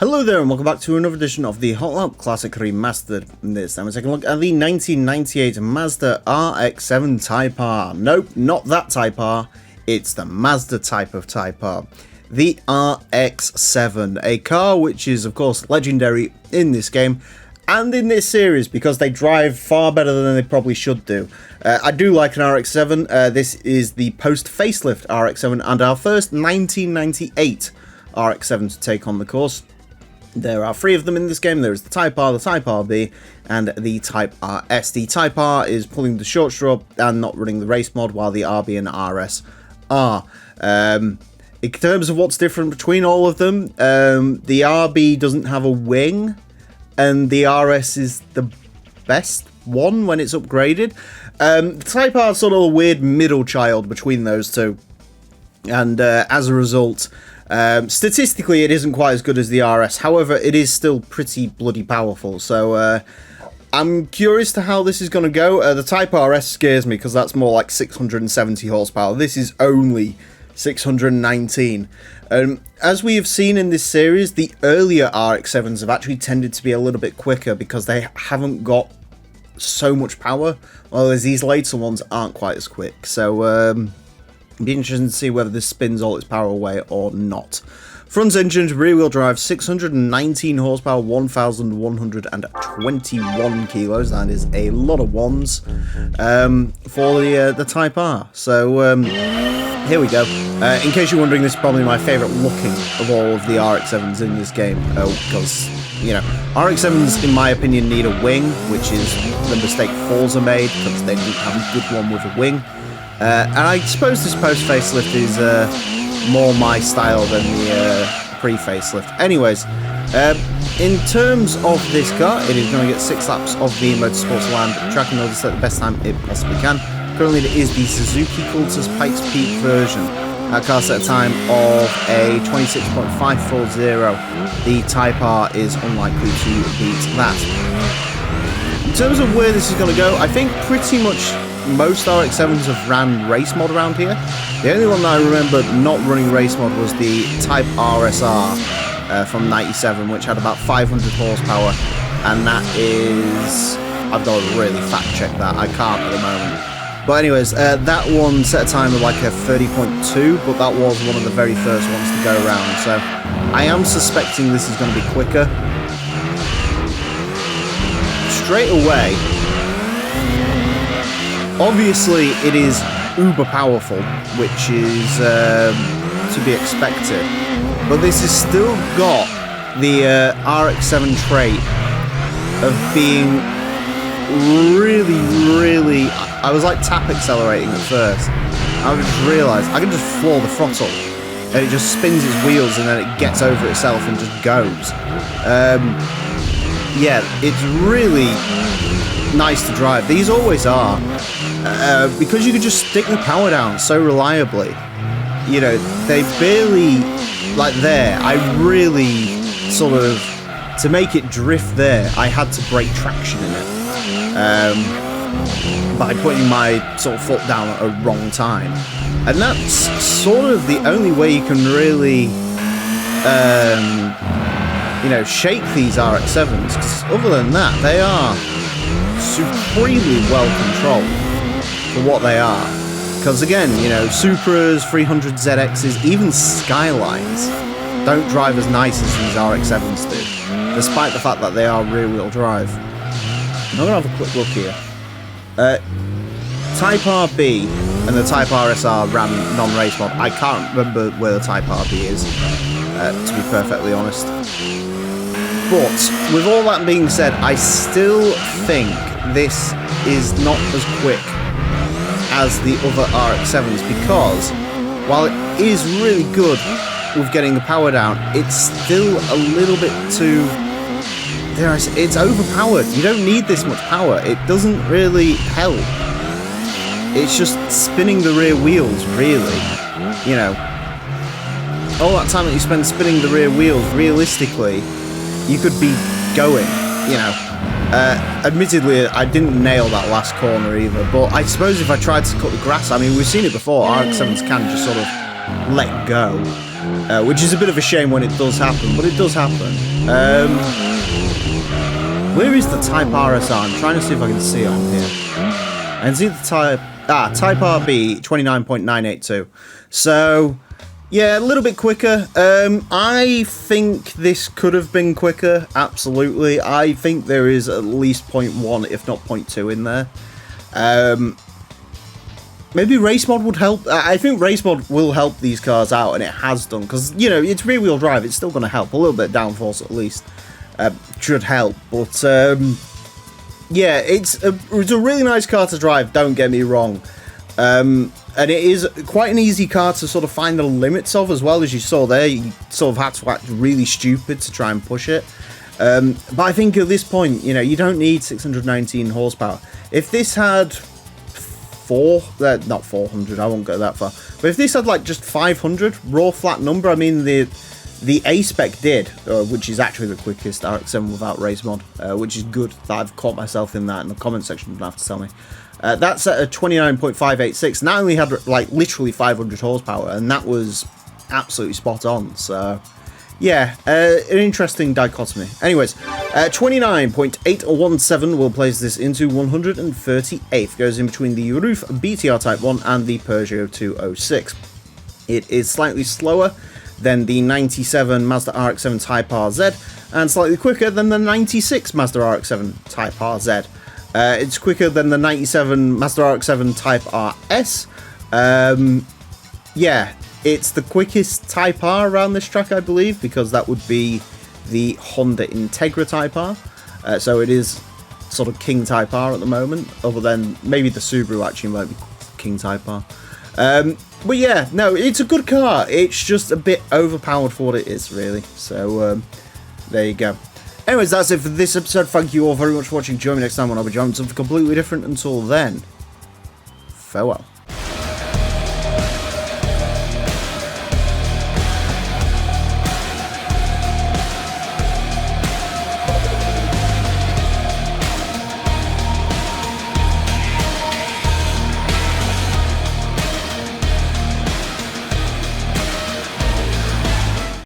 Hello there and welcome back to another edition of the Hot Lap Classic Remastered. This time we're taking a look at the 1998 Mazda RX-7 Type R. Nope, not that Type R, it's the Mazda type of Type R. The RX-7, a car which is of course legendary in this game and in this series because they drive far better than they probably should do. I do like an RX-7, this is the post-facelift RX-7 and our first 1998 RX-7 to take on the course. There are three of them in this game. There is the Type R, the Type RB, and the Type RS. The Type R is pulling the short straw and not running the race mod, while the RB and RS are. In terms of what's different between all of them, the RB doesn't have a wing, and the RS is the best one when it's upgraded. The Type R is sort of a weird middle child between those two, and as a result, statistically, it isn't quite as good as the RS. However, it is still pretty bloody powerful. So I'm curious to how this is going to go. The Type RS scares me because that's more like 670 horsepower. This is only 619. As we have seen in this series, the earlier RX-7s have actually tended to be a little bit quicker because they haven't got so much power, whereas these later ones aren't quite as quick. So be interesting to see whether this spins all its power away or not. Front engine, rear wheel drive, 619 horsepower, 1,121 kilos. That is a lot of ones for the Type R. So here we go. In case you're wondering, this is probably my favourite looking of all of the RX-7s in this game. Because, you know, RX-7s, in my opinion, need a wing, which is the mistake Forza made, because they didn't have a good one with a wing. And I suppose this post-facelift is more my style than the pre-facelift. Anyways, in terms of this car, it is going to get 6 laps of the Motorsports Land track in order to set the best time it possibly can. Currently it is the Suzuki Cultus Pikes Peak version. That car set a time of a 26.540. The Type R is unlikely to beat that. In terms of where this is going to go, I think pretty much most RX-7s have ran race mod around here. The only one that I remember not running race mod was the Type RSR from 97, which had about 500 horsepower, and that is... I've got to really fact check that, I can't at the moment. But anyways, that one set a time of like a 30.2, but that was one of the very first ones to go around, so I am suspecting this is going to be quicker. Straight away, obviously, it is uber powerful, which is to be expected, but this has still got the RX-7 trait of being really... I was like tap accelerating at first. I just realised I can just floor the throttle, and it just spins its wheels, and then it gets over itself and just goes. Yeah, it's really nice to drive. These always are. Because you can just stick the power down so reliably. You know, they barely, like there, I really sort of, to make it drift there, I had to break traction in it. By putting my sort of foot down at a wrong time. And that's sort of the only way you can really, you know, shake these RX-7s. Because other than that, they are supremely well controlled for what they are. Because again, you know, Supras, 300 ZXs, even Skylines don't drive as nice as these RX-7s do, despite the fact that they are rear-wheel drive. I'm going to have a quick look here. Type RB and the Type RSR ran non-race mod. I can't remember where the Type RB is, to be perfectly honest. But with all that being said, I still think this is not as quick as the other RX-7s, because while it is really good with getting the power down, it's still a little bit too... It's overpowered. You don't need this much power. It doesn't really help. It's just spinning the rear wheels, really. You know, all that time that you spend spinning the rear wheels, realistically, you could be going, you know. Admittedly, I didn't nail that last corner either, but I suppose if I tried to cut the grass, I mean, we've seen it before, RX-7s can just sort of let go, which is a bit of a shame when it does happen, but it does happen. Where is the Type RSR? I'm trying to see if I can see it on here. I can see the Type RB 29.982. So, yeah, a little bit quicker. I think this could have been quicker, absolutely. I think there is at least 0.1, if not 0.2 in there. Maybe race mod would help. I think race mod will help these cars out, and it has done, because, you know, it's rear-wheel drive. It's still going to help. A little bit of downforce, at least, should help. But, yeah, it's a really nice car to drive, don't get me wrong. And it is quite an easy car to sort of find the limits of as well, as you saw there. You sort of had to act really stupid to try and push it. But I think at this point, you know, you don't need 619 horsepower. If this had not 400, I won't go that far. But if this had like just 500 raw flat number, I mean the A-Spec did, which is actually the quickest RX-7 without race mod, which is good that I've caught myself in that in the comment section. You don't have to tell me. That's at a 29.586. Not only had like literally 500 horsepower, and that was absolutely spot on. So yeah, an interesting dichotomy. Anyways, 29.817 will place this into 138th. Goes in between the Roof BTR Type 1 and the Peugeot 206. It is slightly slower than the 97 Mazda RX-7 Type RZ, and slightly quicker than the 96 Mazda RX-7 Type RZ. It's quicker than the 97 Mazda RX-7 Type RS. Yeah, it's the quickest Type R around this track, I believe, because that would be the Honda Integra Type R. So it is sort of King Type R at the moment, other than maybe the Subaru actually might be King Type R. But yeah, no, it's a good car. It's just a bit overpowered for what it is, really. So there you go. Anyways, that's it for this episode. Thank you all very much for watching. Join me next time when I'll be joining something completely different. Until then, farewell.